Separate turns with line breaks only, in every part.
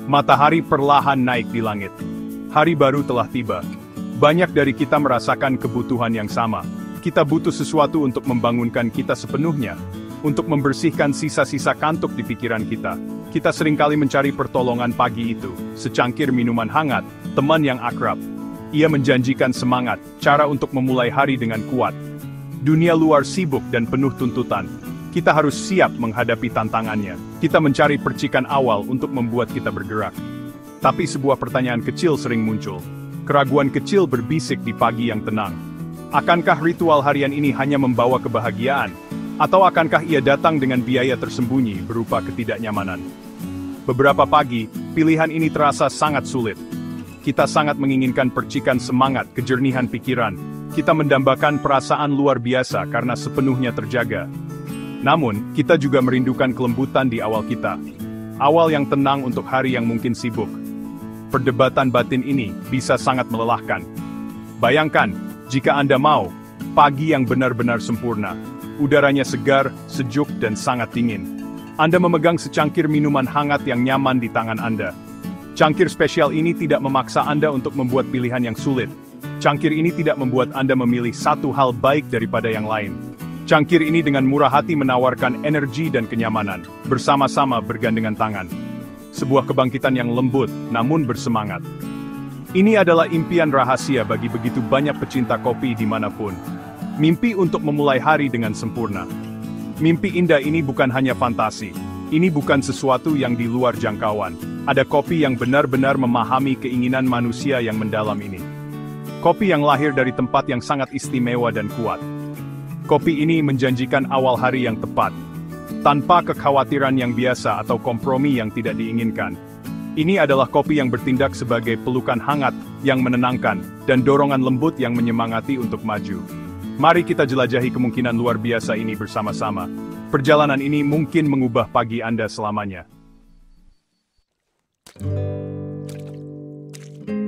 Matahari perlahan naik di langit. Hari baru telah tiba. Banyak dari kita merasakan kebutuhan yang sama. Kita butuh sesuatu untuk membangunkan kita sepenuhnya, untuk membersihkan sisa-sisa kantuk di pikiran kita. Kita seringkali mencari pertolongan pagi itu, secangkir minuman hangat, teman yang akrab. Ia menjanjikan semangat, cara untuk memulai hari dengan kuat. Dunia luar sibuk dan penuh tuntutan. Kita harus siap menghadapi tantangannya. Kita mencari percikan awal untuk membuat kita bergerak. Tapi sebuah pertanyaan kecil sering muncul. Keraguan kecil berbisik di pagi yang tenang. Akankah ritual harian ini hanya membawa kebahagiaan? Atau akankah ia datang dengan biaya tersembunyi berupa ketidaknyamanan? Beberapa pagi, pilihan ini terasa sangat sulit. Kita sangat menginginkan percikan semangat, kejernihan pikiran. Kita mendambakan perasaan luar biasa karena sepenuhnya terjaga. Namun, kita juga merindukan kelembutan di awal kita. Awal yang tenang untuk hari yang mungkin sibuk. Perdebatan batin ini bisa sangat melelahkan. Bayangkan, jika Anda mau, pagi yang benar-benar sempurna. Udaranya segar, sejuk, dan sangat dingin. Anda memegang secangkir minuman hangat yang nyaman di tangan Anda. Cangkir spesial ini tidak memaksa Anda untuk membuat pilihan yang sulit. Cangkir ini tidak membuat Anda memilih satu hal baik daripada yang lain. Cangkir ini dengan murah hati menawarkan energi dan kenyamanan, bersama-sama bergandengan tangan. Sebuah kebangkitan yang lembut, namun bersemangat. Ini adalah impian rahasia bagi begitu banyak pecinta kopi dimanapun. Mimpi untuk memulai hari dengan sempurna. Mimpi indah ini bukan hanya fantasi. Ini bukan sesuatu yang di luar jangkauan. Ada kopi yang benar-benar memahami keinginan manusia yang mendalam ini. Kopi yang lahir dari tempat yang sangat istimewa dan kuat. Kopi ini menjanjikan awal hari yang tepat, tanpa kekhawatiran yang biasa atau kompromi yang tidak diinginkan. Ini adalah kopi yang bertindak sebagai pelukan hangat yang menenangkan, dan dorongan lembut yang menyemangati untuk maju. Mari kita jelajahi kemungkinan luar biasa ini bersama-sama. Perjalanan ini mungkin mengubah pagi Anda selamanya.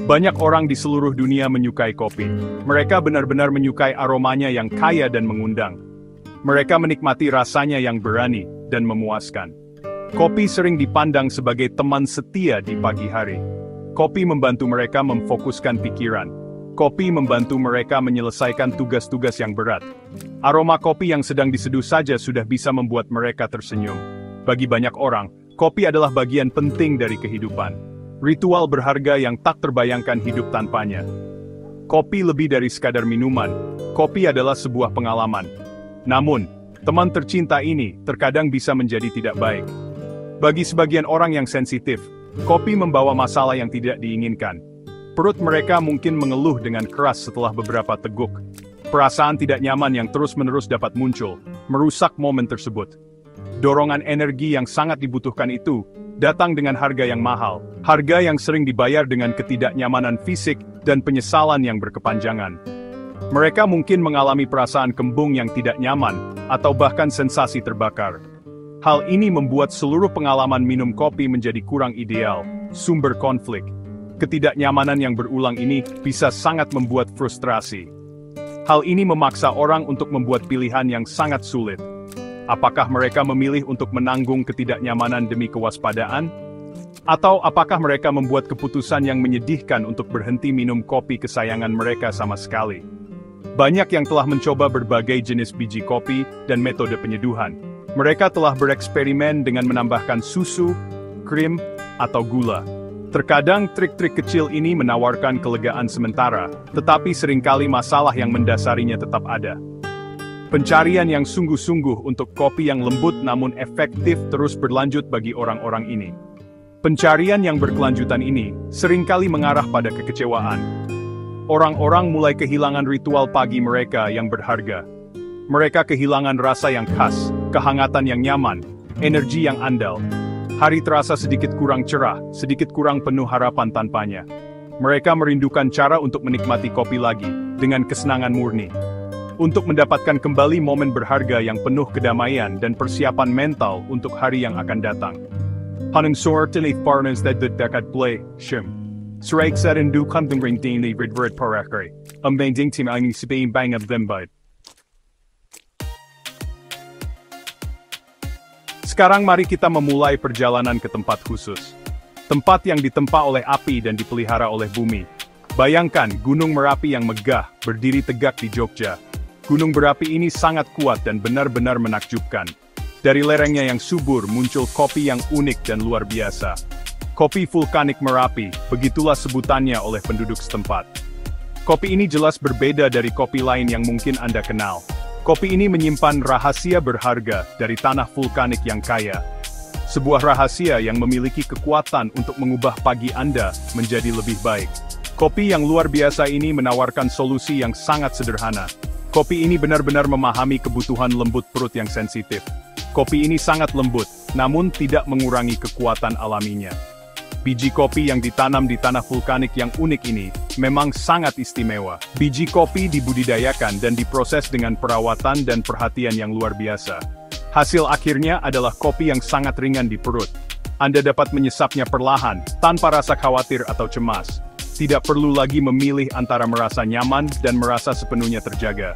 Banyak orang di seluruh dunia menyukai kopi. Mereka benar-benar menyukai aromanya yang kaya dan mengundang. Mereka menikmati rasanya yang berani dan memuaskan. Kopi sering dipandang sebagai teman setia di pagi hari. Kopi membantu mereka memfokuskan pikiran. Kopi membantu mereka menyelesaikan tugas-tugas yang berat. Aroma kopi yang sedang diseduh saja sudah bisa membuat mereka tersenyum. Bagi banyak orang, kopi adalah bagian penting dari kehidupan. Ritual berharga yang tak terbayangkan hidup tanpanya. Kopi lebih dari sekadar minuman. Kopi adalah sebuah pengalaman. Namun, teman tercinta ini terkadang bisa menjadi tidak baik. Bagi sebagian orang yang sensitif, kopi membawa masalah yang tidak diinginkan. Perut mereka mungkin mengeluh dengan keras setelah beberapa teguk. Perasaan tidak nyaman yang terus-menerus dapat muncul, merusak momen tersebut. Dorongan energi yang sangat dibutuhkan itu datang dengan harga yang mahal, harga yang sering dibayar dengan ketidaknyamanan fisik dan penyesalan yang berkepanjangan. Mereka mungkin mengalami perasaan kembung yang tidak nyaman, atau bahkan sensasi terbakar. Hal ini membuat seluruh pengalaman minum kopi menjadi kurang ideal, sumber konflik. Ketidaknyamanan yang berulang ini bisa sangat membuat frustrasi. Hal ini memaksa orang untuk membuat pilihan yang sangat sulit. Apakah mereka memilih untuk menanggung ketidaknyamanan demi kewaspadaan? Atau apakah mereka membuat keputusan yang menyedihkan untuk berhenti minum kopi kesayangan mereka sama sekali? Banyak yang telah mencoba berbagai jenis biji kopi dan metode penyeduhan. Mereka telah bereksperimen dengan menambahkan susu, krim, atau gula. Terkadang trik-trik kecil ini menawarkan kelegaan sementara, tetapi seringkali masalah yang mendasarinya tetap ada. Pencarian yang sungguh-sungguh untuk kopi yang lembut namun efektif terus berlanjut bagi orang-orang ini. Pencarian yang berkelanjutan ini seringkali mengarah pada kekecewaan. Orang-orang mulai kehilangan ritual pagi mereka yang berharga. Mereka kehilangan rasa yang khas, kehangatan yang nyaman, energi yang andal. Hari terasa sedikit kurang cerah, sedikit kurang penuh harapan tanpanya. Mereka merindukan cara untuk menikmati kopi lagi, dengan kesenangan murni. Untuk mendapatkan kembali momen berharga yang penuh kedamaian dan persiapan mental untuk hari yang akan datang. Hanung soorten farnes that dekat play, shim. Srek set and do kantong ring dini ridverit parakre. Bending team ang sabihin bang of them bud. Sekarang mari kita memulai perjalanan ke tempat khusus. Tempat yang ditempa oleh api dan dipelihara oleh bumi. Bayangkan Gunung Merapi yang megah, berdiri tegak di Jogja. Gunung berapi ini sangat kuat dan benar-benar menakjubkan. Dari lerengnya yang subur muncul kopi yang unik dan luar biasa. Kopi vulkanik Merapi, begitulah sebutannya oleh penduduk setempat. Kopi ini jelas berbeda dari kopi lain yang mungkin Anda kenal. Kopi ini menyimpan rahasia berharga dari tanah vulkanik yang kaya. Sebuah rahasia yang memiliki kekuatan untuk mengubah pagi Anda menjadi lebih baik. Kopi yang luar biasa ini menawarkan solusi yang sangat sederhana. Kopi ini benar-benar memahami kebutuhan lembut perut yang sensitif. Kopi ini sangat lembut, namun tidak mengurangi kekuatan alaminya. Biji kopi yang ditanam di tanah vulkanik yang unik ini memang sangat istimewa. Biji kopi dibudidayakan dan diproses dengan perawatan dan perhatian yang luar biasa. Hasil akhirnya adalah kopi yang sangat ringan di perut. Anda dapat menyesapnya perlahan, tanpa rasa khawatir atau cemas. Tidak perlu lagi memilih antara merasa nyaman dan merasa sepenuhnya terjaga.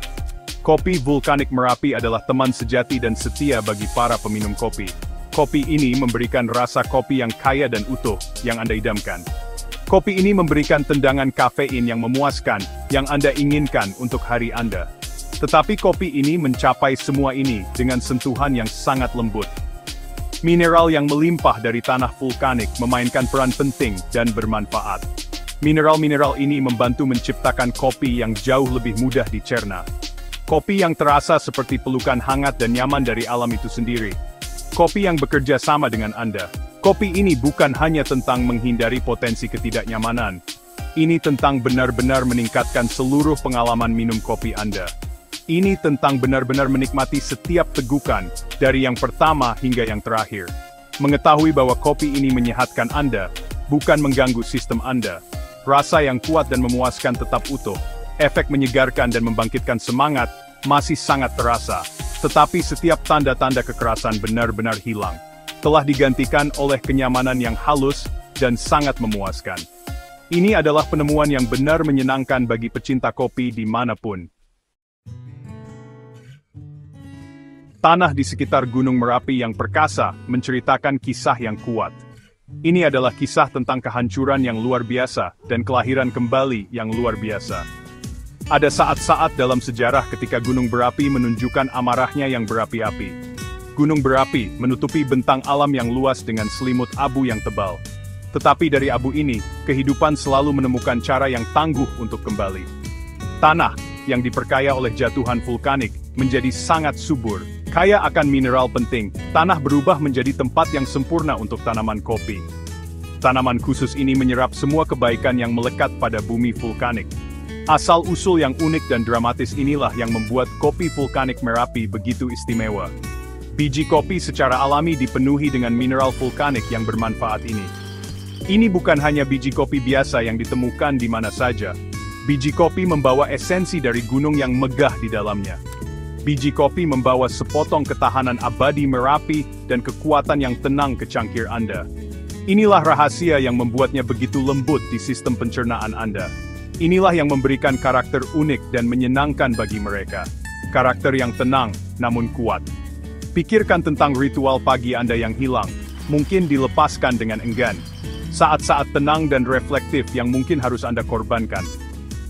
Kopi vulkanik Merapi adalah teman sejati dan setia bagi para peminum kopi. Kopi ini memberikan rasa kopi yang kaya dan utuh, yang Anda idamkan. Kopi ini memberikan tendangan kafein yang memuaskan, yang Anda inginkan untuk hari Anda. Tetapi kopi ini mencapai semua ini dengan sentuhan yang sangat lembut. Mineral yang melimpah dari tanah vulkanik memainkan peran penting dan bermanfaat. Mineral-mineral ini membantu menciptakan kopi yang jauh lebih mudah dicerna. Kopi yang terasa seperti pelukan hangat dan nyaman dari alam itu sendiri. Kopi yang bekerja sama dengan Anda. Kopi ini bukan hanya tentang menghindari potensi ketidaknyamanan. Ini tentang benar-benar meningkatkan seluruh pengalaman minum kopi Anda. Ini tentang benar-benar menikmati setiap tegukan, dari yang pertama hingga yang terakhir. Mengetahui bahwa kopi ini menyehatkan Anda, bukan mengganggu sistem Anda. Rasa yang kuat dan memuaskan tetap utuh. Efek menyegarkan dan membangkitkan semangat, masih sangat terasa. Tetapi setiap tanda-tanda kekerasan benar-benar hilang. Telah digantikan oleh kenyamanan yang halus dan sangat memuaskan. Ini adalah penemuan yang benar menyenangkan bagi pecinta kopi dimanapun. Tanah di sekitar Gunung Merapi yang perkasa menceritakan kisah yang kuat. Ini adalah kisah tentang kehancuran yang luar biasa dan kelahiran kembali yang luar biasa. Ada saat-saat dalam sejarah ketika gunung berapi menunjukkan amarahnya yang berapi-api. Gunung berapi menutupi bentang alam yang luas dengan selimut abu yang tebal. Tetapi dari abu ini, kehidupan selalu menemukan cara yang tangguh untuk kembali. Tanah, yang diperkaya oleh jatuhan vulkanik, menjadi sangat subur. Kaya akan mineral penting, tanah berubah menjadi tempat yang sempurna untuk tanaman kopi. Tanaman khusus ini menyerap semua kebaikan yang melekat pada bumi vulkanik. Asal-usul yang unik dan dramatis inilah yang membuat kopi vulkanik Merapi begitu istimewa. Biji kopi secara alami dipenuhi dengan mineral vulkanik yang bermanfaat ini. Ini bukan hanya biji kopi biasa yang ditemukan di mana saja. Biji kopi membawa esensi dari gunung yang megah di dalamnya. Biji kopi membawa sepotong ketahanan abadi Merapi dan kekuatan yang tenang ke cangkir Anda. Inilah rahasia yang membuatnya begitu lembut di sistem pencernaan Anda. Inilah yang memberikan karakter unik dan menyenangkan bagi mereka. Karakter yang tenang, namun kuat. Pikirkan tentang ritual pagi Anda yang hilang, mungkin dilepaskan dengan enggan. Saat-saat tenang dan reflektif yang mungkin harus Anda korbankan.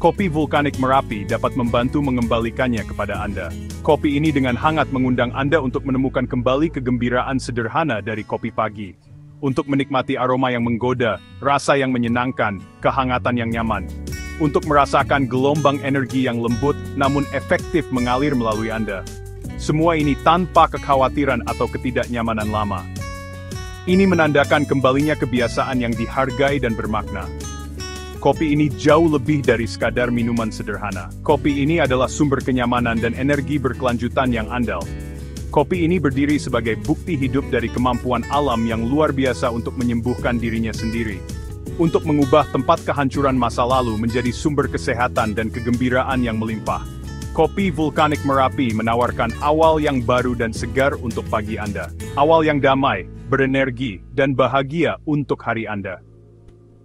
Kopi vulkanik Merapi dapat membantu mengembalikannya kepada Anda. Kopi ini dengan hangat mengundang Anda untuk menemukan kembali kegembiraan sederhana dari kopi pagi. Untuk menikmati aroma yang menggoda, rasa yang menyenangkan, kehangatan yang nyaman. Untuk merasakan gelombang energi yang lembut namun efektif mengalir melalui Anda. Semua ini tanpa kekhawatiran atau ketidaknyamanan lama. Ini menandakan kembalinya kebiasaan yang dihargai dan bermakna. Kopi ini jauh lebih dari sekadar minuman sederhana. Kopi ini adalah sumber kenyamanan dan energi berkelanjutan yang andal. Kopi ini berdiri sebagai bukti hidup dari kemampuan alam yang luar biasa untuk menyembuhkan dirinya sendiri. Untuk mengubah tempat kehancuran masa lalu menjadi sumber kesehatan dan kegembiraan yang melimpah. Kopi vulkanik Merapi menawarkan awal yang baru dan segar untuk pagi Anda. Awal yang damai, berenergi, dan bahagia untuk hari Anda.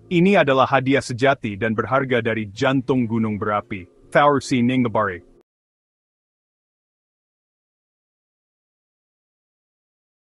Ini adalah hadiah sejati dan berharga dari jantung gunung berapi, Thaursi Ningbari.